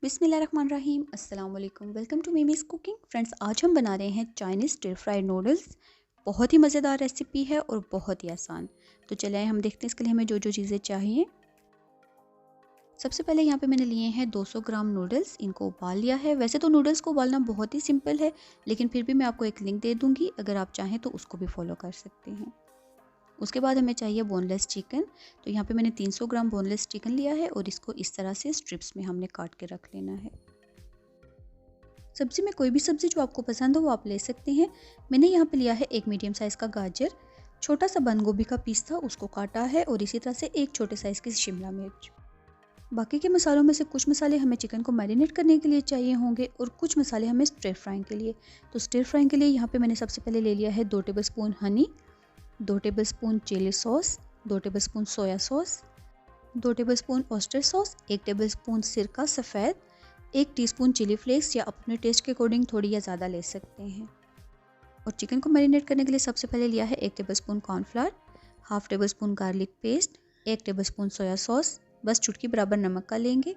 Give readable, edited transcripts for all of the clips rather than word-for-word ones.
बिस्मिल्लाहिर्रहमानिर्रहीम, अस्सलाम वालेकुम। Welcome to Mimi's cooking. Friends, आज हम बना रहे हैं चाइनीज़ स्टिर फ्राइड नूडल्स। बहुत ही मज़ेदार रेसिपी है और बहुत ही आसान। तो चलिए हम देखते हैं इसके लिए हमें जो जो चीज़ें चाहिए। सबसे पहले यहाँ पे मैंने लिए हैं 200 ग्राम नूडल्स। इनको उबाल लिया है। वैसे तो नूडल्स को उबालना बहुत ही सिंपल है, लेकिन फिर भी मैं आपको एक लिंक दे दूँगी, अगर आप चाहें तो उसको भी फॉलो कर सकते हैं। उसके बाद हमें चाहिए बोनलेस चिकन। तो यहाँ पे मैंने 300 ग्राम बोनलेस चिकन लिया है और इसको इस तरह से स्ट्रिप्स में हमने काट के रख लेना है। सब्ज़ी में कोई भी सब्ज़ी जो आपको पसंद हो वो आप ले सकते हैं। मैंने यहाँ पे लिया है एक मीडियम साइज़ का गाजर, छोटा सा बंद गोभी का पीस था उसको काटा है, और इसी तरह से एक छोटे साइज़ की शिमला मिर्च। बाकी के मसालों में से कुछ मसाले हमें चिकन को मैरिनेट करने के लिए चाहिए होंगे और कुछ मसाले हमें स्टिर फ्राइंग के लिए। तो स्टिर फ्राइंग के लिए यहाँ पे मैंने सबसे पहले ले लिया है 2 tablespoon honey, 2 tablespoon chilli sauce, 2 tablespoon soya sauce, 2 tablespoon oyster sauce, 1 tablespoon सिरका सफ़ेद, 1 टीस्पून चिली फ्लेक्स या अपने टेस्ट के अकॉर्डिंग थोड़ी या ज़्यादा ले सकते हैं। और चिकन को मैरिनेट करने के लिए सबसे पहले लिया है 1 tablespoon cornflour, half tablespoon garlic paste, 1 tablespoon soya sauce, बस चुटकी बराबर नमक का लेंगे,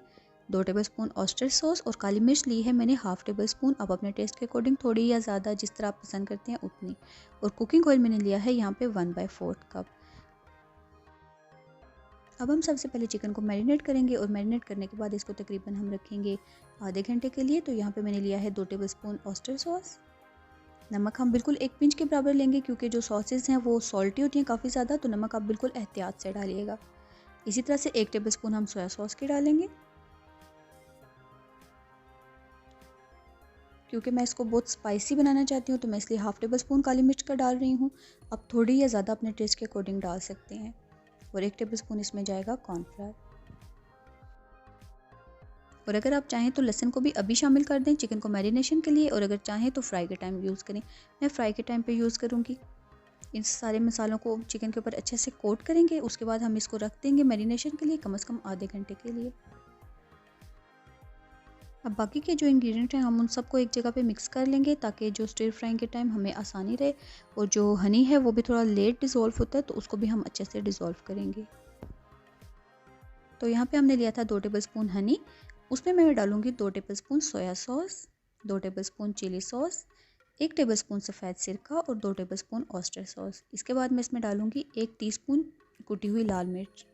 2 टेबलस्पून ऑयस्टर सॉस, और काली मिर्च ली है मैंने हाफ टेबलस्पून, आप अपने टेस्ट के अकॉर्डिंग थोड़ी या ज़्यादा जिस तरह आप पसंद करते हैं उतनी। और कुकिंग ऑयल मैंने लिया है यहाँ पे 1/4 कप। अब हम सबसे पहले चिकन को मैरिनेट करेंगे और मैरिनेट करने के बाद इसको तकरीबन हम रखेंगे आधे घंटे के लिए। तो यहाँ पे मैंने लिया है 2 टेबलस्पून ऑयस्टर सॉस। नमक हम बिल्कुल 1 पिंच के बराबर लेंगे, क्योंकि जो सॉसेज हैं वो सॉल्टी होती हैं काफ़ी ज़्यादा, तो नमक आप बिल्कुल एहतियात से डालिएगा। इसी तरह से 1 टेबलस्पून हम सोया सॉस की डालेंगे, क्योंकि मैं इसको बहुत स्पाइसी बनाना चाहती हूँ तो मैं इसलिए हाफ टेबलस्पून काली मिर्च का डाल रही हूँ। आप थोड़ी या ज़्यादा अपने टेस्ट के अकॉर्डिंग डाल सकते हैं। और 1 टेबलस्पून इसमें जाएगा कॉर्नफ्लावर। और अगर आप चाहें तो लहसुन को भी अभी शामिल कर दें चिकन को मैरिनेशन के लिए, और अगर चाहें तो फ्राई के टाइम यूज़ करें। मैं फ्राई के टाइम पे यूज़ करूँगी। इन सारे मसालों को चिकन के ऊपर अच्छे से कोट करेंगे। उसके बाद हम इसको रख देंगे मैरिनेशन के लिए कम से कम आधे घंटे के लिए। अब बाकी के जो इंग्रेडिएंट हैं हम उन सबको एक जगह पे मिक्स कर लेंगे, ताकि जो स्टिर फ्राइंग के टाइम हमें आसानी रहे। और जो हनी है वो भी थोड़ा लेट डिज़ोल्व होता है, तो उसको भी हम अच्छे से डिज़ोल्व करेंगे। तो यहाँ पे हमने लिया था 2 टेबलस्पून हनी। उसमें मैं डालूँगी 2 tablespoon soya sauce, 2 tablespoon chilli sauce, 1 tablespoon सफ़ेद सिरका और 2 टेबलस्पून ऑयस्टर सॉस। इसके बाद मैं इसमें डालूँगी 1 टीस्पून कुटी हुई लाल मिर्च।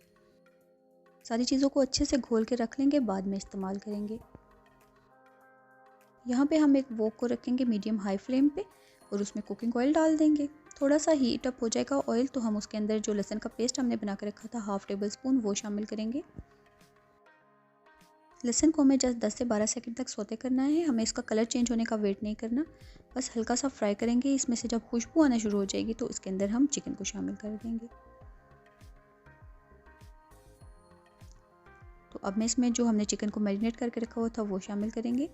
सारी चीज़ों को अच्छे से घोल के रख लेंगे, बाद में इस्तेमाल करेंगे। यहाँ पे हम एक वोक को रखेंगे मीडियम हाई फ्लेम पे, और उसमें कुकिंग ऑयल डाल देंगे। थोड़ा सा हीट अप हो जाएगा ऑयल, तो हम उसके अंदर जो लहसुन का पेस्ट हमने बना के रखा था हाफ टेबल स्पून वो शामिल करेंगे। लहसुन को हमें जस्ट 10 से 12 सेकंड तक सौते करना है। हमें इसका कलर चेंज होने का वेट नहीं करना, बस हल्का सा फ्राई करेंगे। इसमें से जब खुशबू आना शुरू हो जाएगी तो इसके अंदर हम चिकन को शामिल कर देंगे। तो अब मैं इसमें जो हमने चिकन को मैरिनेट करके रखा हुआ था वो शामिल करेंगे।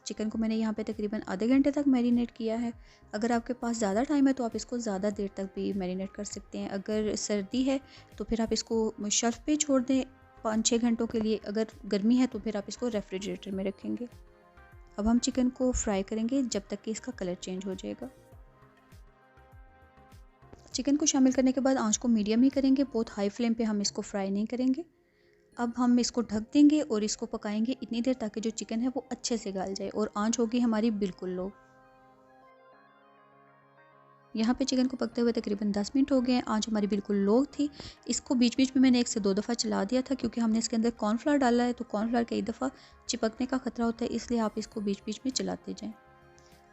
चिकन को मैंने यहाँ पे तकरीबन आधे घंटे तक मैरिनेट किया है। अगर आपके पास ज़्यादा टाइम है तो आप इसको ज़्यादा देर तक भी मैरिनेट कर सकते हैं। अगर सर्दी है तो फिर आप इसको शेल्फ पे छोड़ दें 5-6 घंटों के लिए। अगर गर्मी है तो फिर आप इसको रेफ्रिजरेटर में रखेंगे। अब हम चिकन को फ्राई करेंगे जब तक कि इसका कलर चेंज हो जाएगा। चिकन को शामिल करने के बाद आँच को मीडियम ही करेंगे, बहुत हाई फ्लेम पर हम इसको फ्राई नहीं करेंगे। अब हम इसको ढक देंगे और इसको पकाएंगे इतनी देर ताकि जो चिकन है वो अच्छे से गल जाए, और आंच होगी हमारी बिल्कुल लो। यहाँ पे चिकन को पकते हुए तकरीबन 10 मिनट हो गए हैं। आंच हमारी बिल्कुल लो थी। इसको बीच बीच में मैंने 1 से 2 दफ़ा चला दिया था, क्योंकि हमने इसके अंदर कॉर्नफ्लावर डाला है, तो कॉर्नफ्लावर कई दफ़ा चिपकने का खतरा होता है, इसलिए आप इसको बीच बीच में चलाते जाएँ।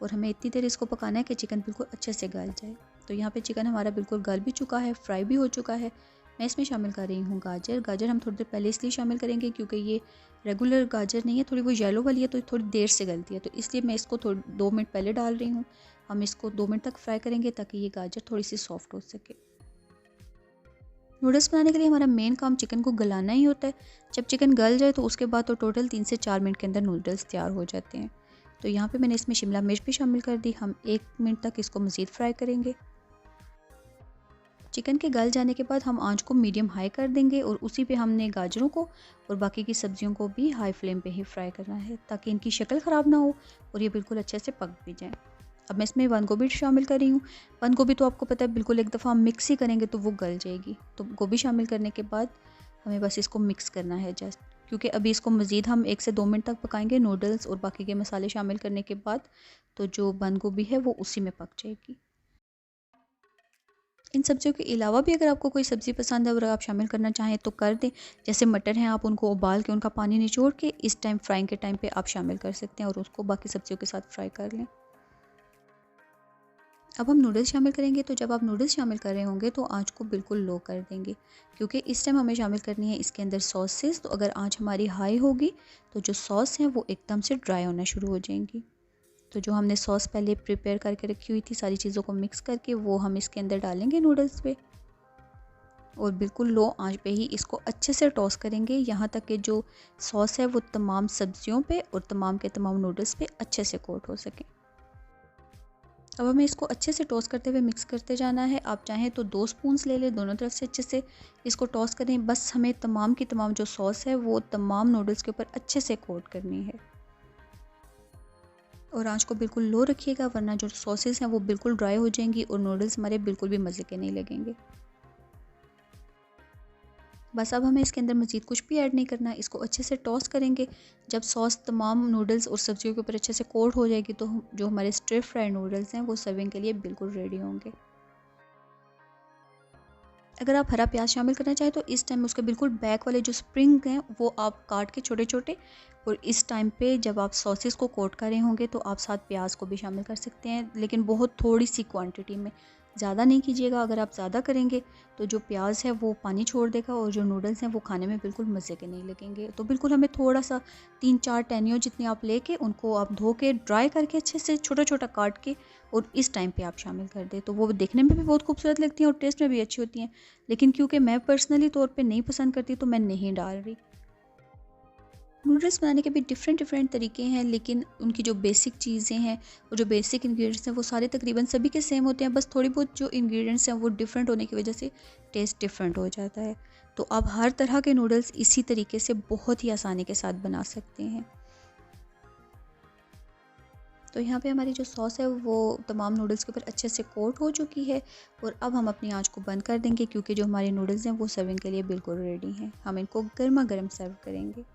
और हमें इतनी देर इसको पकाना है कि चिकन बिल्कुल अच्छे से गल जाए। तो यहाँ पे चिकन हमारा बिल्कुल गल भी चुका है, फ्राई भी हो चुका है। मैं इसमें शामिल कर रही हूँ गाजर। गाजर हम थोड़ी देर पहले इसलिए शामिल करेंगे क्योंकि ये रेगुलर गाजर नहीं है, थोड़ी वो येलो वाली है, तो थोड़ी देर से गलती है, तो इसलिए मैं इसको 2 मिनट पहले डाल रही हूँ। हम इसको 2 मिनट तक फ्राई करेंगे ताकि ये गाजर थोड़ी सी सॉफ्ट हो सके। नूडल्स बनाने के लिए हमारा मेन काम चिकन को गलाना ही होता है। जब चिकन गल जाए तो उसके बाद तो टोटल 3 से 4 मिनट के अंदर नूडल्स तैयार हो जाते हैं। तो यहाँ पे मैंने इसमें शिमला मिर्च भी शामिल कर दी। हम 1 मिनट तक इसको मज़ीद फ्राई करेंगे। चिकन के गल जाने के बाद हम आंच को मीडियम हाई कर देंगे, और उसी पे हमने गाजरों को और बाकी की सब्जियों को भी हाई फ्लेम पे ही फ्राई करना है, ताकि इनकी शक्ल ख़राब ना हो और ये बिल्कुल अच्छे से पक भी जाए। अब मैं इसमें बंद गोभी शामिल कर रही हूँ। बंद गोभी तो आपको पता है बिल्कुल एक दफ़ा हम मिक्स ही करेंगे तो वो गल जाएगी। तो गोभी शामिल करने के बाद हमें बस इसको मिक्स करना है जस्ट। क्योंकि अभी इसको मज़ीद हम 1 से 2 मिनट तक पकाएंगे नूडल्स और बाकी के मसाले शामिल करने के बाद, तो जो बंद गोभी है वो उसी में पक जाएगी। इन सब्जियों के अलावा भी अगर आपको कोई सब्ज़ी पसंद है और आप शामिल करना चाहें तो कर दें। जैसे मटर हैं, आप उनको उबाल के उनका पानी निचोड़ के इस टाइम फ्राइंग के टाइम पे आप शामिल कर सकते हैं और उसको बाकी सब्जियों के साथ फ्राई कर लें। अब हम नूडल्स शामिल करेंगे, तो जब आप नूडल्स शामिल कर रहे होंगे तो आँच को बिल्कुल लो कर देंगे, क्योंकि इस टाइम हमें शामिल करनी है इसके अंदर सॉसेस। तो अगर आँच हमारी हाई होगी तो जो सॉस हैं वो एकदम से ड्राई होना शुरू हो जाएंगी। तो जो हमने सॉस पहले प्रिपेयर करके रखी हुई थी सारी चीज़ों को मिक्स करके, वो हम इसके अंदर डालेंगे नूडल्स पे और बिल्कुल लो आंच पे ही इसको अच्छे से टॉस करेंगे यहाँ तक कि जो सॉस है वो तमाम सब्जियों पे और तमाम के तमाम नूडल्स पे अच्छे से कोट हो सके। अब हमें इसको अच्छे से टॉस करते हुए मिक्स करते जाना है। आप चाहें तो 2 स्पून्स ले लें, दोनों तरफ से अच्छे से इसको टॉस करें। बस हमें तमाम की तमाम जो सॉस है वो तमाम नूडल्स के ऊपर अच्छे से कोट करनी है और आंच को बिल्कुल लो रखिएगा, वरना जो सॉसेस हैं वो बिल्कुल ड्राई हो जाएंगी और नूडल्स हमारे बिल्कुल भी मज़े के नहीं लगेंगे। बस अब हमें इसके अंदर मज़ीद कुछ भी ऐड नहीं करना, इसको अच्छे से टॉस करेंगे। जब सॉस तमाम नूडल्स और सब्जियों के ऊपर अच्छे से कोट हो जाएगी तो जो हमारे स्टिर फ्राइड नूडल्स हैं वो सर्विंग के लिए बिल्कुल रेडी होंगे। अगर आप हरा प्याज शामिल करना चाहें तो इस टाइम उसके बिल्कुल बैक वाले जो स्प्रिंग हैं वो आप काट के छोटे छोटे, और इस टाइम पे जब आप सॉसेस को कोट कर रहे होंगे तो आप साथ प्याज को भी शामिल कर सकते हैं, लेकिन बहुत थोड़ी सी क्वांटिटी में, ज़्यादा नहीं कीजिएगा। अगर आप ज़्यादा करेंगे तो जो प्याज है वो पानी छोड़ देगा और जो नूडल्स हैं वो खाने में बिल्कुल मज़े के नहीं लगेंगे। तो बिल्कुल हमें थोड़ा सा 3-4 टहनियों जितनी आप लेके उनको आप धो के ड्राई करके अच्छे से छोटा छोटा काट के और इस टाइम पे आप शामिल कर दें, तो वो देखने में भी बहुत खूबसूरत लगती हैं और टेस्ट में भी अच्छी होती हैं। लेकिन क्योंकि मैं पर्सनली तौर पे नहीं पसंद करती तो मैं नहीं डाल रही। नूडल्स बनाने के भी डिफरेंट डिफरेंट तरीके हैं, लेकिन उनकी जो बेसिक चीज़ें हैं और जो बेसिक इंग्रेडिएंट्स हैं वो सारे तकरीबन सभी के सेम होते हैं। बस थोड़ी बहुत जो इंग्रेडिएंट्स हैं वो डिफरेंट होने की वजह से टेस्ट डिफरेंट हो जाता है। तो आप हर तरह के नूडल्स इसी तरीके से बहुत ही आसानी के साथ बना सकते हैं। तो यहाँ पे हमारी जो सॉस है वो तमाम नूडल्स के ऊपर अच्छे से कोट हो चुकी है और अब हम अपनी आंच को बंद कर देंगे, क्योंकि जो हमारे नूडल्स हैं वो सर्विंग के लिए बिल्कुल रेडी हैं। हम इनको गर्मा गर्म सर्व करेंगे।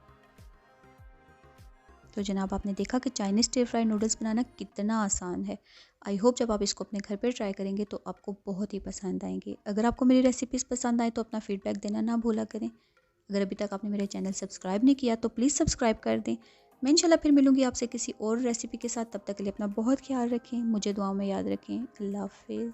तो जनाब, आपने देखा कि चाइनीज़ स्टिर फ्राई नूडल्स बनाना कितना आसान है। आई होप जब आप इसको अपने घर पर ट्राई करेंगे तो आपको बहुत ही पसंद आएंगे। अगर आपको मेरी रेसिपीज़ पसंद आए तो अपना फ़ीडबैक देना ना भूला करें। अगर अभी तक आपने मेरा चैनल सब्सक्राइब नहीं किया तो प्लीज़ सब्सक्राइब कर दें। मैं इंशाल्लाह फिर मिलूँगी आपसे किसी और रेसिपी के साथ। तब तक के लिए अपना बहुत ख्याल रखें, मुझे दुआओं में याद रखें। अल्लाह हाफ़िज़।